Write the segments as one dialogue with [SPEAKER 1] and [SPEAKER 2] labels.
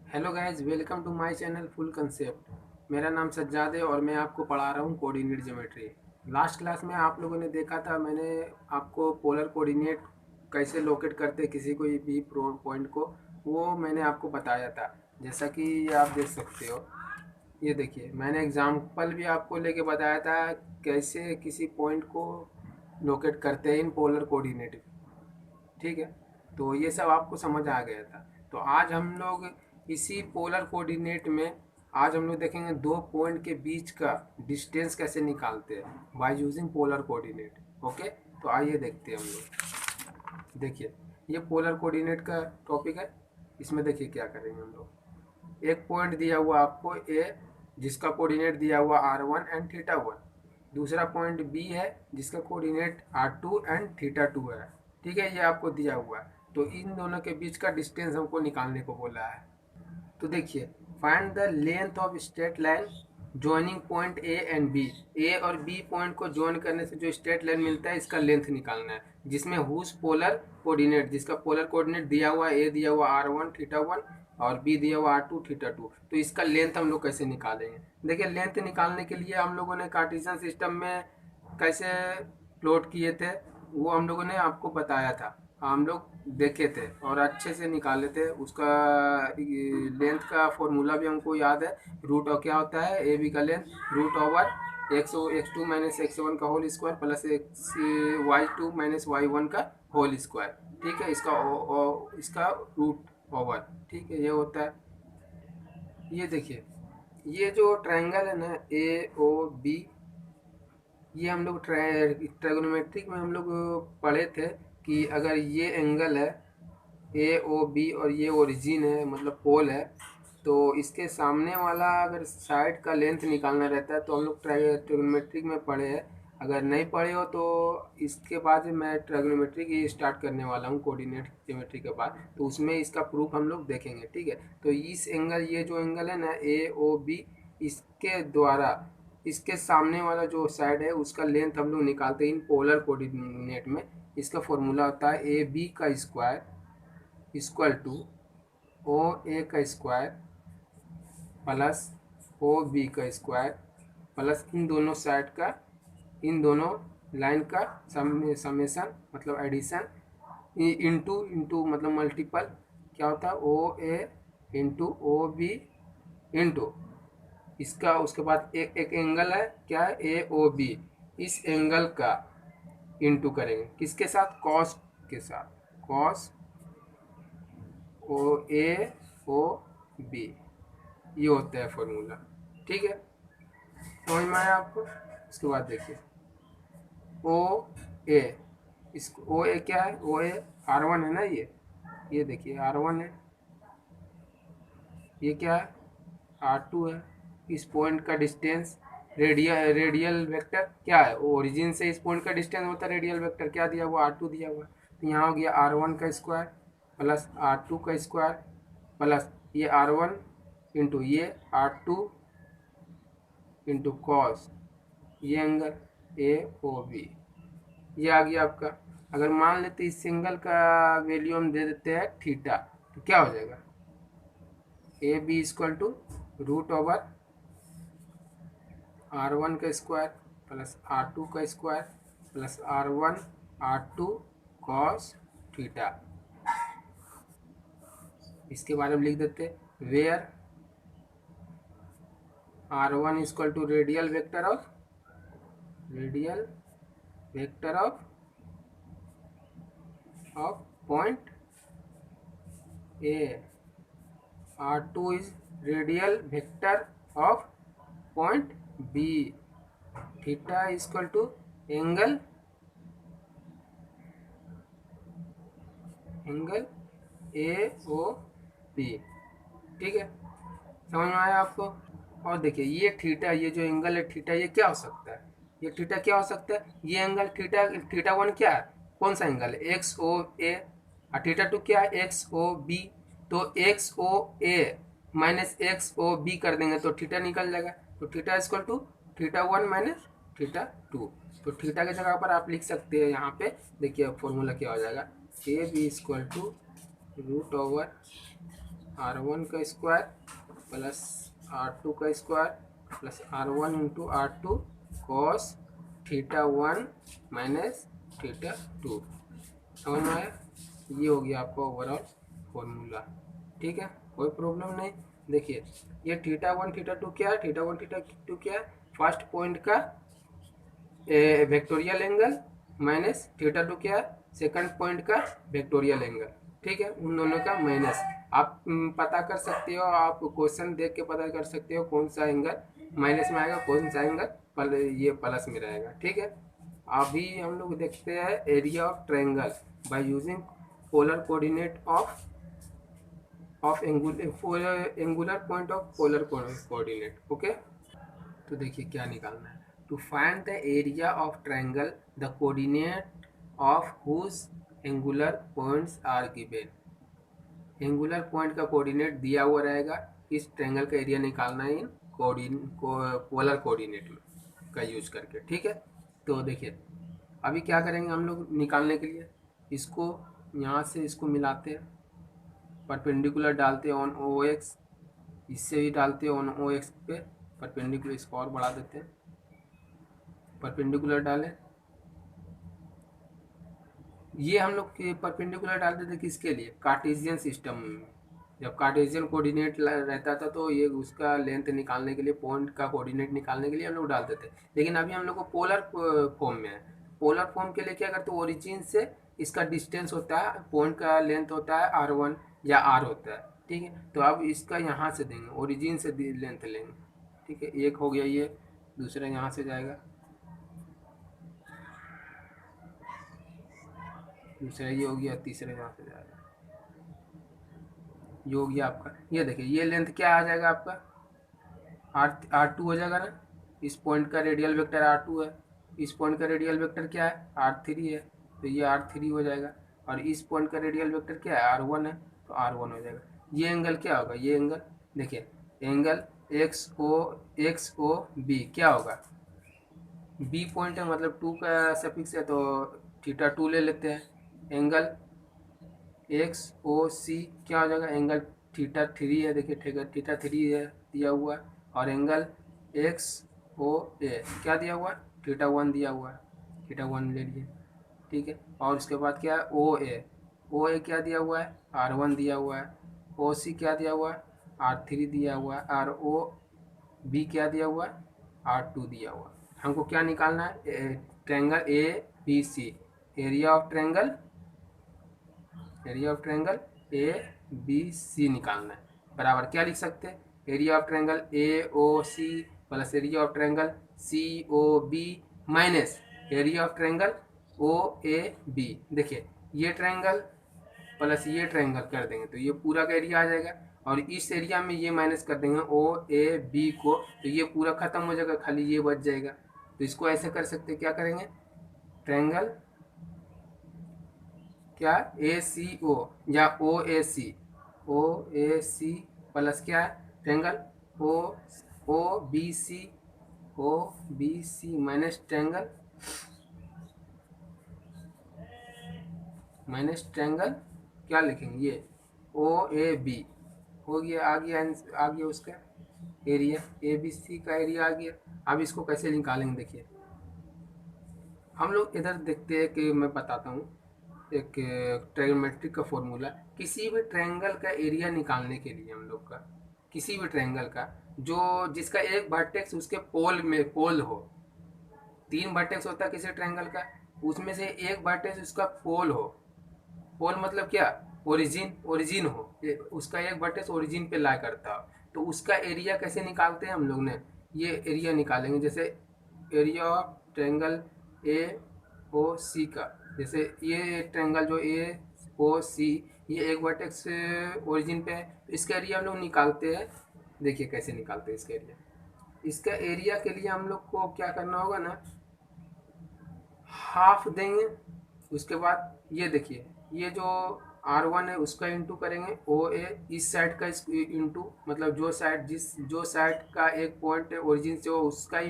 [SPEAKER 1] Hello guys, welcome to my channel full concept. मेरा नाम सज्जाद है और मैं आपको पढ़ा रहा हूँ कोऑर्डिनेट ज्योमेट्री। लास्ट क्लास में आप लोगों ने देखा था, मैंने आपको पोलर कोऑर्डिनेट कैसे लोकेट करते हैं किसी कोई भी पॉइंट को, वो मैंने आपको बताया था। जैसा कि ये आप देख सकते हो, ये देखिए मैंने एग्जाम्पल भी आपको लेके बताया था कैसे किसी पॉइंट को लोकेट करते हैं इन पोलर कोऑर्डिनेट। ठीक है, तो ये सब आपको समझ आ गया था। तो आज हम लोग इसी पोलर कोऑर्डिनेट में आज हम लोग देखेंगे दो पॉइंट के बीच का डिस्टेंस कैसे निकालते हैं bye using polar coordinate. Okay, तो आइए देखते हैं हम लोग। देखिए, ये पोलर कोऑर्डिनेट का टॉपिक है। इसमें देखिए क्या करेंगे हम लोग। एक पॉइंट दिया हुआ आपको ए, जिसका कोऑर्डिनेट दिया हुआ r1 एंड थीटा वन। दूसरा पॉइंट बी है जिसका coordinate r2 and theta two है। ठीक है, ये आपको दिया हुआ है। तो इन दोनों के बीच का डिस्टेंस हमको निकालने को बोला है। तो देखिए, find the length of straight line joining point A and B. A और बी पॉइंट को ज्वाइन करने से जो स्ट्रेट लाइन मिलता है, इसका लेंथ निकालना है। जिसमें हुज पोलर कोऑर्डिनेट, जिसका पोलर कोऑर्डिनेट दिया हुआ ए दिया हुआ r1 थीटा वन और बी दिया हुआ r2 थीटा टू। तो इसका लेंथ हम लोग कैसे निकालेंगे। देखिए, लेंथ निकालने के लिए हम लोगों ने कार्टेशियन सिस्टम में कैसे प्लॉट किए थे, वो हम लोगों ने आपको बताया था। हम लोग देखे थे और अच्छे से निकाले थे। उसका लेंथ का फॉर्मूला भी हमको याद है। रूट और क्या होता है, ए बी का length root over x two minus x one का whole square plus x y two minus y one का होल स्क्वायर। ठीक है, इसका रूट ओवर। ठीक है, ये होता है। ये देखिए, ये जो ट्रायंगल है ना ए ओ बी, ये हम लोग ट्रायगोनोमेट्रिक में हम लोग पढ़े थे कि अगर ये एंगल है ए ओ बी और ये ओरिजिन है, मतलब पोल है, तो इसके सामने वाला अगर साइड का लेंथ निकालना रहता है तो हम लोग ट्रायगोनोमेट्रिक में पढ़े हैं। अगर नहीं पढ़े हो तो इसके बाद मैं ट्रायगोनोमेट्रिक ही स्टार्ट करने वाला हूँ कोऑर्डिनेट ज्योमेट्री के बाद, तो उसमें इसका प्रूफ हम लोग देखेंगे। ठीक है, तो इस एंगल, ये जो एंगल है ना ए ओ बी, इसके द्वारा इसके सामने वाला जो साइड है उसका लेंथ हम लोग निकालते हैं इन पोलर कोऑर्डिनेट में। इसका फॉर्मूला होता है ए बी का स्क्वायर इक्वल टू ओ ए का स्क्वायर प्लस ओ बी का स्क्वायर प्लस इन दोनों साइड का, इन दोनों लाइन का समेशन मतलब एडिशन, इंटू इंटू मतलब मल्टीपल क्या होता है ओ A into O B into इसका, उसके बाद एक एंगल है क्या है ए ओ बी, इस एंगल का इंटू करेंगे किसके साथ, कॉस के साथ, कॉस ओ ए ओ बी। ये होता है फॉर्मूला। ठीक है, समझ में आया आपको। इसके बाद देखिए ओ ए, इसको ओ ए क्या है, ओ ए आर वन है ना, ये देखिए आर वन है। ये क्या है, आर टू है। इस पॉइंट का डिस्टेंस रेडियल वेक्टर क्या है, ओरिजिन से इस पॉइंट का डिस्टेंस होता है रेडियल वेक्टर, क्या दिया हुआ, आर टू दिया हुआ है। तो यहाँ हो गया आर वन का स्क्वायर प्लस आर टू का स्क्वायर प्लस ये आर वन इंटू ये आर टू इंटू कॉस ये एंगल ए ओ बी। ये आ गया आपका। अगर मान लेते इस एंगल का वैल्यू हम दे देते हैं थीटा, तो क्या हो जाएगा, A B equal to root over R one का स्क्वायर प्लस आर टू का square plus R one R two cos theta. इसके बारे में लिख देते where R one equal to radial vector of point A, R two is radial vector of point B, theta equal to angle A O B. ठीक है, समझ में आया आपको। और देखिए ये थीटा, ये जो एंगल है थीटा, ये क्या हो सकता है, ये थीटा क्या हो सकता है, ये एंगल थीटा, थीटा वन क्या है, कौन सा एंगल है, एक्स ओ ए, और थीटा टू क्या है, एक्स ओ बी। तो X O A minus X O B कर देंगे तो थीटा निकल जाएगा। तो theta equal to theta one minus theta two. तो थीटा की जगह पर आप लिख सकते हैं यहाँ पे, देखिए फॉर्मूला क्या हो जाएगा, A B equal to root over R1 का स्क्वायर प्लस R2 का square plus R1 into R2 cos θ1 minus θ2। समझ में आया? ये हो गया आपका ओवरऑल फॉर्मूला। ठीक है, कोई प्रॉब्लम नहीं। देखिए ये θ1 θ2 क्या है, θ1 θ2 क्या है, फर्स्ट पॉइंट का वेक्टोरियल एंगल माइनस θ2 क्या है, सेकंड पॉइंट का वेक्टोरियल एंगल। ठीक है, उन दोनों का माइनस आप पता कर सकते हो, आप क्वेश्चन देख के पता कर सकते हो कौन सा एंगल माइनस में आएगा, कौन सा एंगल ये प्लस में रहेगा। ठीक है, अभी हम लोग देखते हैं area of triangle by using polar coordinate of angular point of polar coordinate. Okay, तो देखिए क्या निकालना है। To find the area of triangle the coordinate of whose angular points are given. Angular point का कोऑर्डिनेट दिया हुआ रहेगा, इस ट्रायंगल का एरिया निकालना है इन पोलर कोऑर्डिनेट में का यूज करके। ठीक है, तो देखिए अभी क्या करेंगे हम लोग निकालने के लिए, इसको यहाँ से इसको मिलाते हैं, परपेंडिकुलर डालते हैं ऑन ओ एक्स, इससे भी डालते हैं ऑन ओ एक्स पे परपेंडिकुलर, इसको और बढ़ा देते हैं, परपेंडिकुलर डालें। ये हम लोग परपेंडिकुलर डालते थे किसके लिए, कार्टेशियन सिस्टम में। जब कार्टेशियन कोऑर्डिनेट रहता था तो ये उसका लेंथ निकालने के लिए, पॉइंट का कोऑर्डिनेट निकालने के लिए हम लोग डालते थे। लेकिन अभी हम लोग को पोलर फॉर्म में है। पोलर फॉर्म के लिए क्या करते हैं, ओरिजिन से इसका डिस्टेंस होता है, पॉइंट का लेंथ होता है R1 या R होता है। ठीक है, तो अब इसका यहाँ से देंगे, ओरिजिन से लेंथ लेंगे। ठीक है, एक हो गया ये, दूसरा यहाँ से जाएगा, दूसरा ये हो गया, तीसरा यहाँ से जाएगा, ये हो गया आपका। ये देखिए ये लेंथ क्या आ जाएगा आपका, R2 हो जाएगा ना। इस पॉइंट का रेडियल वेक्टर R2 है, इस पॉइंट का रेडियल वेक्टर क्या है, R3 है, तो ये R3 हो जाएगा। और इस पॉइंट का रेडियल वेक्टर क्या है, R1 है, तो R1 हो जाएगा। ये एंगल क्या होगा, ये एंगल देखिए, एंगल एक्स ओ बी क्या होगा, बी पॉइंट है मतलब 2 का सफिक्स है, तो θ2 ले लेते हैं। एंगल एक्स ओ सी क्या हो जाएगा, एंगल θ3 है, देखिए θ3 है दिया हुआ है। और एंगल एक्स ओ ए क्या दिया हुआ है, θ1 दिया हुआ है, θ1 ले लिए। ठीक है, और उसके बाद क्या है, ओ ए क्या दिया हुआ है, R1 दिया हुआ है। ओ सी क्या दिया हुआ है, R3 दिया हुआ है। और ओ बी क्या दिया हुआ है, R2 दिया हुआ है। हमको क्या निकालना है, triangle A B C, area of triangle, area of triangle A B C निकालना है। बराबर क्या लिख सकते हैं, area of triangle A O C plus area of triangle C O B minus area of triangle O A B. देखिए ये triangle plus ये ट्रायंगल कर देंगे तो ये पूरा का एरिया आ जाएगा, और इस एरिया में ये माइनस कर देंगे ओ ए बी को, तो ये पूरा खत्म हो जाएगा, खाली ये बच जाएगा। तो इसको ऐसे कर सकते हैं, क्या करेंगे, ट्रायंगल क्या, ए सी ओ या ओ ए सी प्लस क्या है, triangle O O B C minus triangle क्या लिखेंगे, ये ओ ए बी हो गया, आ गया उसका एरिया, ए बी सी का एरिया आ गया। अब इसको कैसे निकालेंगे, देखिए हम लोग इधर देखते हैं कि मैं बताता हूँ एक ट्रायगोनोमेट्रिक का फॉर्मूला। किसी भी ट्रायंगल का एरिया निकालने के लिए हम लोग का, किसी भी ट्रायंगल का जो जिसका एक वर्टेक्स उसके पोल हो, 3 वर्टेक्स होता है किसी ट्रायंगल का, उसमें से एक वर्टेक्स उसका पोल हो, पोल मतलब क्या, ओरिजिन हो, उसका एक वर्टेक्स ओरिजिन पे ला करता हो, तो उसका एरिया कैसे निकालते हैं हम लोग ने, ये एरिया निकालेंगे। जैसे area of triangle A O सी का, जैसे ये ट्रायंगल जो ए ओ सी, ये एक वर्टेक्स ओरिजिन पे है, तो इसका एरिया हम लोग निकालते हैं। देखिए कैसे निकालते हैं इसका एरिया। इसका एरिया के लिए हम लोग को क्या करना होगा ना, हाफ देंगे। उसके बाद ये देखिए, ये जो R1 है उसका इंटू करेंगे, ओ ए इस साइड का इंटू, मतलब जो साइड का एक पॉइंट है ओरिजिन से हो उसका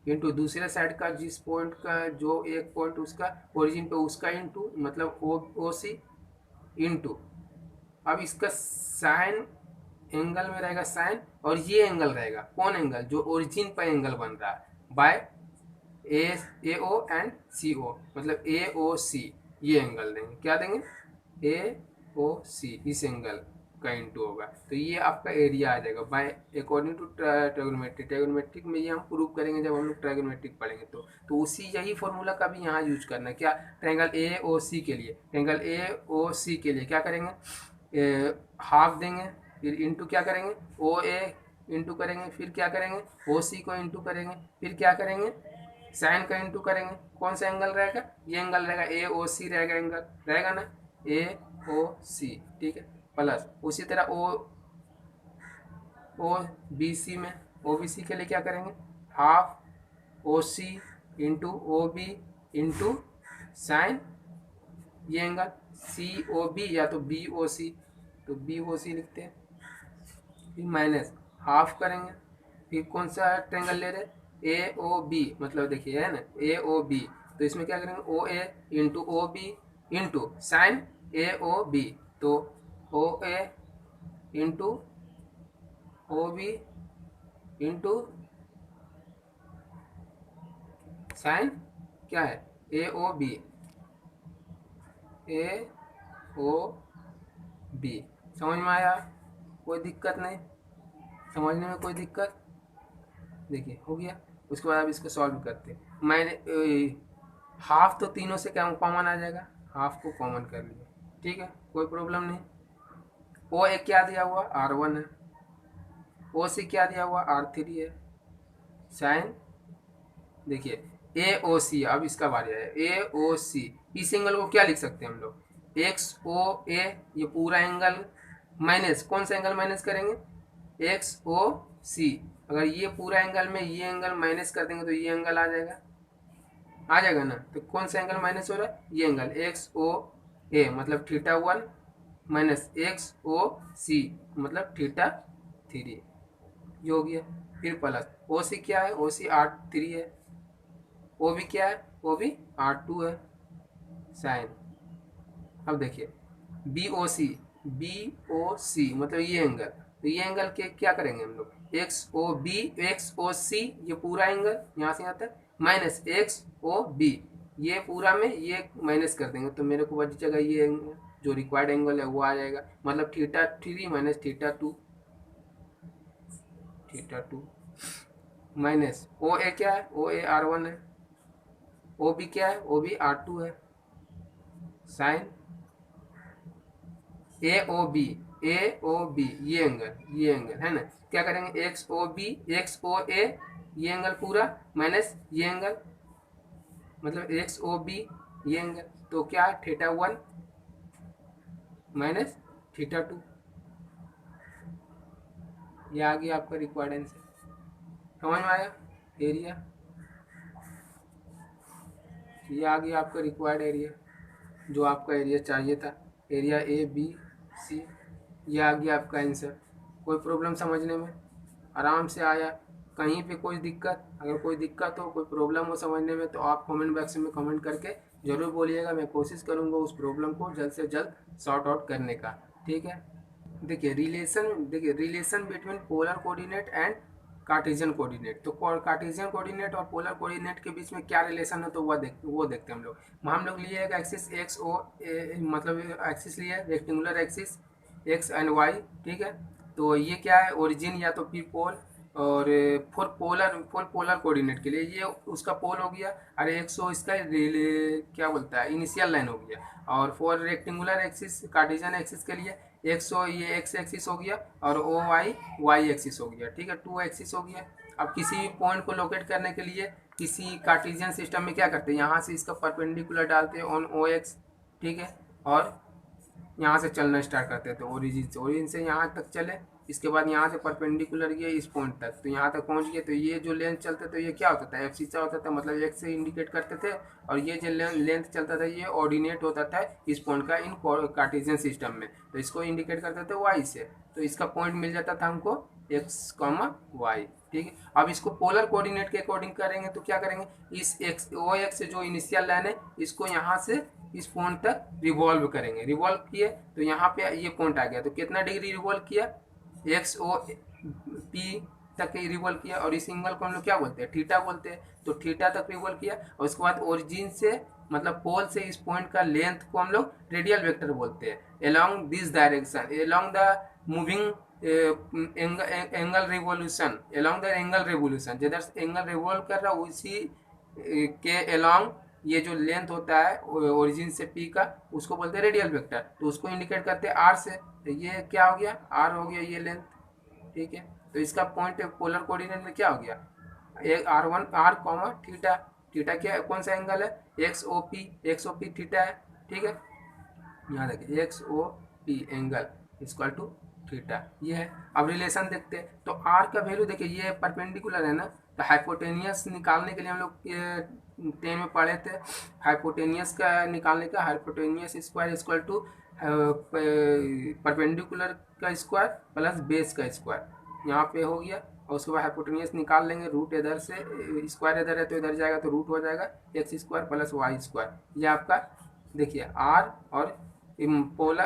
[SPEAKER 1] इंटू दूसरे साइड का जिस पॉइंट का जो एक पॉइंट उसका ओरिजिन पे उसका इंटू, मतलब ओ सी इंटू। अब इसका साइन एंगल में रहेगा साइन, और ये एंगल रहेगा कौन एंगल, जो ओरिजिन पर एंगल बन रहा है बाय ए ओ एंड सी ओ, मतलब ए ओ सी, ये एंगल देंगे, क्या देंगे, ए ओ सी, इस एंगल का इंटू होगा, तो ये आपका एरिया आ जाएगा bye according to trigonometric. Trigonometric में ये हम प्रूव करेंगे जब हम लोग ट्रायगोनोमेट्रिक पढ़ेंगे, तो उसी यही फॉर्मूला का भी यहाँ यूज करना है, क्या, ट्रायंगल ए ओ सी के लिए, ट्रायंगल ए ओ सी के लिए क्या करेंगे, हाफ देंगे, फिर इंटू क्या करेंगे, ओ ए इंटू करेंगे, फिर क्या करेंगे, ओ सी को इंटू करेंगे, फिर क्या करेंगे, साइन का इंटू करेंगे, कौन सा एंगल रहेगा, ये एंगल रहेगा, ए ओ सी रहेगा, एंगल रहेगा ना, ए ओ सी, ठीक है, प्लस उसी तरह ओ बी सी में, ओ बी सी के लिए क्या करेंगे, half O C into O B into sine ये एंगल सी ओ बी या तो बी ओ सी, तो बी ओ सी लिखते हैं, फिर माइनस हाफ करेंगे, फिर कौन सा ट्रेंगल ले रहे, ए ओ बी, मतलब देखिए है ना ए ओ बी, तो इसमें क्या करेंगे, O A into O B into sine A O B, तो O A into O B into sine क्या है, ए ओ बी, ए ओ बी, समझ में आया, कोई दिक्कत नहीं, समझने में कोई दिक्कत, देखिए हो गया। उसके बाद अब इसको सॉल्व करते हैं, मैंने हाफ तो तीनों से क्या कॉमन आ जाएगा, हाफ को कॉमन कर लिया, ठीक है, कोई प्रॉब्लम नहीं। ओ एक क्या दिया हुआ, आर वन है, ओ सी क्या दिया हुआ, आर थ्री है, साइन देखिए ए ओ सी, अब इसका बारी है, ए ओ सी, इस एंगल को क्या लिख सकते हैं हम लोग, एक्स ओ ए, ये पूरा एंगल माइनस कौन सा एंगल माइनस करेंगे, एक्स ओ सी, अगर ये पूरा एंगल में ये एंगल माइनस कर देंगे तो ये एंगल आ जाएगा ना, तो कौन सा एंगल माइनस हो रहा है, ये एंगल एक्स ओ ए, मतलब थीटा वन माइनस एक्स ओ सी मतलब थीटा थ्री, ये हो गया, फिर प्लस ओ सी क्या है, ओ सी आर थ्री है, ओ भी क्या है, ओ भी आर टू है, साइन, अब देखिए बी ओ सी मतलब ये एंगल, तो ये एंगल के क्या करेंगे हम लोग, एक्स ओ सी, ये पूरा एंगल यहाँ से आता है, माइनस एक्स ओ बी, ये पूरा में ये माइनस कर देंगे, तो मेरे को बच जाएगा ये एंगल, जो रिक्वायर्ड एंगल है वो आ जाएगा, मतलब theta three minus theta two minus O A क्या है, ओ ए आर वन है, ओ बी क्या है, ओ बी आर टू है, साइन ए ओ बी ये एंगल है ना, क्या करेंगे, एक्स ओ ए, ये एंगल पूरा माइनस ये एंगल, मतलब एक्स ओ बी ये एंगल, तो क्या है, theta one minus theta to, ये आ गया आपका रिक्वायर्ड आंसर, समझ में आया, एरिया, ये आ गया आपका रिक्वायर्ड एरिया, जो आपका एरिया चाहिए था, एरिया ए बी सी, ये आ गया आपका आंसर, कोई प्रॉब्लम समझने में, आराम से आया, कहीं पे कोई दिक्कत, अगर कोई दिक्कत हो कोई प्रॉब्लम हो समझने में, तो आप कमेंट बॉक्स में कमेंट करके ज़रूर बोलिएगा, मैं कोशिश करूँगा उस प्रॉब्लम को जल्द से जल्द सॉर्ट आउट करने का, ठीक है। देखिए relation between polar coordinate and Cartesian coordinate, तो कार्टेशियन कोऑर्डिनेट और पोलर कोऑर्डिनेट के बीच में क्या रिलेशन है, तो वो देखते हैं हम लोग लिए एक एक्सिस एक्स ओ मतलब एक्सिस लिए rectangular axis X and Y, ठीक है, तो ये क्या है, ओरिजिन या तो पी पोल, और फोर पोलर कोऑर्डिनेट के लिए ये उसका पोल हो गया, और एक सौ इसका क्या बोलता है, इनिशियल लाइन हो गया, और for rectangular axis Cartesian axis के लिए एक सौ ये एक्स एक्सिस हो गया, और ओ वाई एक्सिस हो गया, ठीक है, टू एक्सिस हो गया। अब किसी भी पॉइंट को लोकेट करने के लिए किसी कार्टेशियन सिस्टम में क्या करते हैं, यहाँ से इसका परपेंडिकुलर डालते हैं ऑन ओ एक्स, ठीक है, और यहाँ से चलना स्टार्ट करते हैं, तो ओरिजिन से यहाँ तक चले, इसके बाद यहाँ से परपेंडिकुलर गए इस पॉइंट तक, तो यहाँ तक पहुँच गए, तो ये जो लेंथ चलते तो ये क्या होता था, एफ सा होता था, मतलब एक्स से इंडिकेट करते थे, और ये जो लेंथ चलता था ये ऑर्डिनेट होता था इस पॉइंट का इन कार्टेशियन सिस्टम में, तो इसको इंडिकेट करते थे वाई से, तो इसका पॉइंट मिल जाता था हमको एक्स कॉमा वाई, ठीक है। अब इसको पोलर कोऑर्डिनेट के अकॉर्डिंग करेंगे तो क्या करेंगे, इस एक्स ओ एक्स से जो इनिशियल लाइन है इसको यहाँ से इस पॉइंट तक रिवॉल्व करेंगे, रिवॉल्व किए तो यहाँ पे ये पॉइंट आ गया, तो कितना डिग्री रिवॉल्व किया, एक्स ओ पी तक रिवॉल्व किया, और इस एंगल को हम लोग क्या बोलते हैं, थीटा बोलते हैं। तो थीटा तक रिवॉल्व किया, और उसके बाद ओरिजिन से मतलब पोल से इस पॉइंट का लेंथ को हम लोग रेडियल वेक्टर बोलते हैं। Along this direction, along the moving angle revolution, along the angle revolution, जिधर एंगल रिवॉल्व कर रहा है उसी के अलोंग ये जो लेंथ होता है ओरिजिन से पी का, उसको बोलते हैं रेडियल वेक्टर। तो उसको इंडिकेट करते हैं आर से। तो ये क्या हो गया, आर हो गया ये लेंथ, ठीक है। तो इसका पॉइंट पोलर कोऑर्डिनेट में क्या हो गया, एक R one R comma theta. Theta क्या कौन सा एंगल है, एक्स ओ पी थीटा है, ठीक है। यहाँ देखिए X O P angle equal to theta, ये है। अब रिलेशन देखते हैं, तो आर का वैल्यू देखिए ये परपेंडिकुलर है ना, तो हाइपोटेनियस निकालने के लिए हम लोग 10 में पढ़े थे, हाइपोटेनियस का निकालने का, hypotenuse square equal to perpendicular का स्क्वायर प्लस बेस का स्क्वायर, यहाँ पे हो गया। और उसके बाद हाइपोटेनियस निकाल लेंगे, रूट इधर से स्क्वायर इधर है तो इधर जाएगा तो रूट हो जाएगा X square plus Y square. ये आपका देखिए आर और pole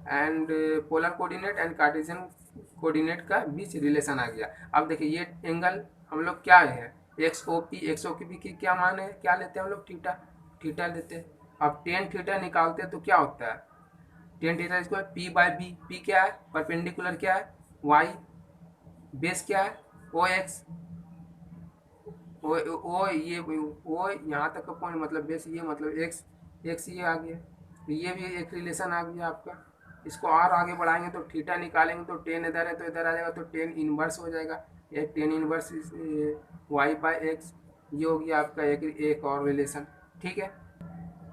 [SPEAKER 1] and polar coordinate and Cartesian coordinate का बीच रिलेशन आ गया। अब देखिए ये एंगल हम लोग क्या है, एक्स ओ पी की क्या मान है, क्या लेते हैं हम लोग, थीटा, थीटा लेते हैं। अब टेन थीटा निकालते हैं तो क्या होता है, tan theta square P by B, P क्या है, परपेंडिकुलर क्या है, वाई, बेस क्या है, ओ एक्स, ओ ये ओ यहाँ तक का पॉइंट मतलब बेस, ये मतलब एक्स, एक्स ये आ गया। तो ये भी एक रिलेशन आ गया आपका। इसको और आगे बढ़ाएंगे तो थीटा निकालेंगे तो टेन इधर है तो इधर आ जाएगा, तो टेन इनवर्स हो जाएगा, एक tan inverse Y by X. ये हो गया आपका एक और रिलेशन, ठीक है।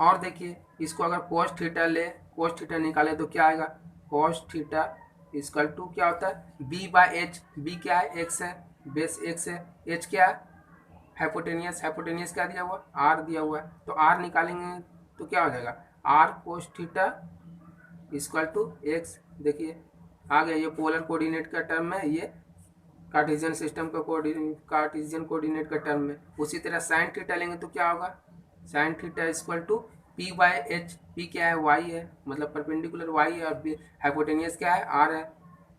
[SPEAKER 1] और देखिए इसको अगर कोस थीटा ले, कोस थीटा निकाले तो क्या आएगा, कोस थीटा इक्वल टू क्या होता है, बी बाय एच, बी क्या है, एक्स है, बेस एक्स है, एच क्या है, हाइपोटेनियस, हाइपोटेनियस क्या दिया हुआ, आर दिया हुआ है। तो आर निकालेंगे तो क्या हो जाएगा, R cos theta equal to X. देखिए आ गया, ये पोलर कोऑर्डिनेट का टर्म है, ये कार्टेशियन सिस्टम का कार्टेशियन कोऑर्डिनेट का टर्म में। उसी तरह साइन थीटा लेंगे तो क्या होगा, sine theta equal to P by H, P क्या है, वाई है, मतलब परपेंडिकुलर वाई है, और हाइपोटेनियस क्या है, आर है।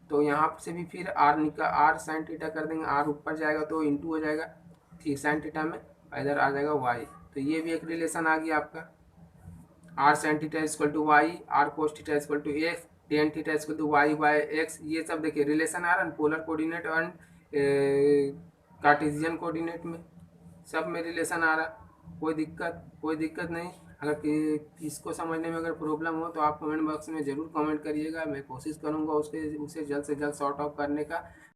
[SPEAKER 1] तो यहाँ से भी फिर आर निकाल, आर साइन थीटा कर देंगे, आर ऊपर जाएगा तो इंटू हो जाएगा, ठीक साइन थीटा में, इधर आ जाएगा वाई। तो ये भी एक रिलेशन आ गया आपका, R sine theta equal to Y, R cos theta equal to X, tan theta equal to Y by X. ये सब देखिए रिलेशन आ रहा है polar coordinate and Cartesian coordinate में, सब में रिलेशन आ रहा। कोई दिक्कत नहीं। अगर इसको समझने में अगर प्रॉब्लम हो तो आप कमेंट बॉक्स में ज़रूर कमेंट करिएगा, मैं कोशिश करूँगा उसे जल्द से जल्द सॉर्ट आउट करने का।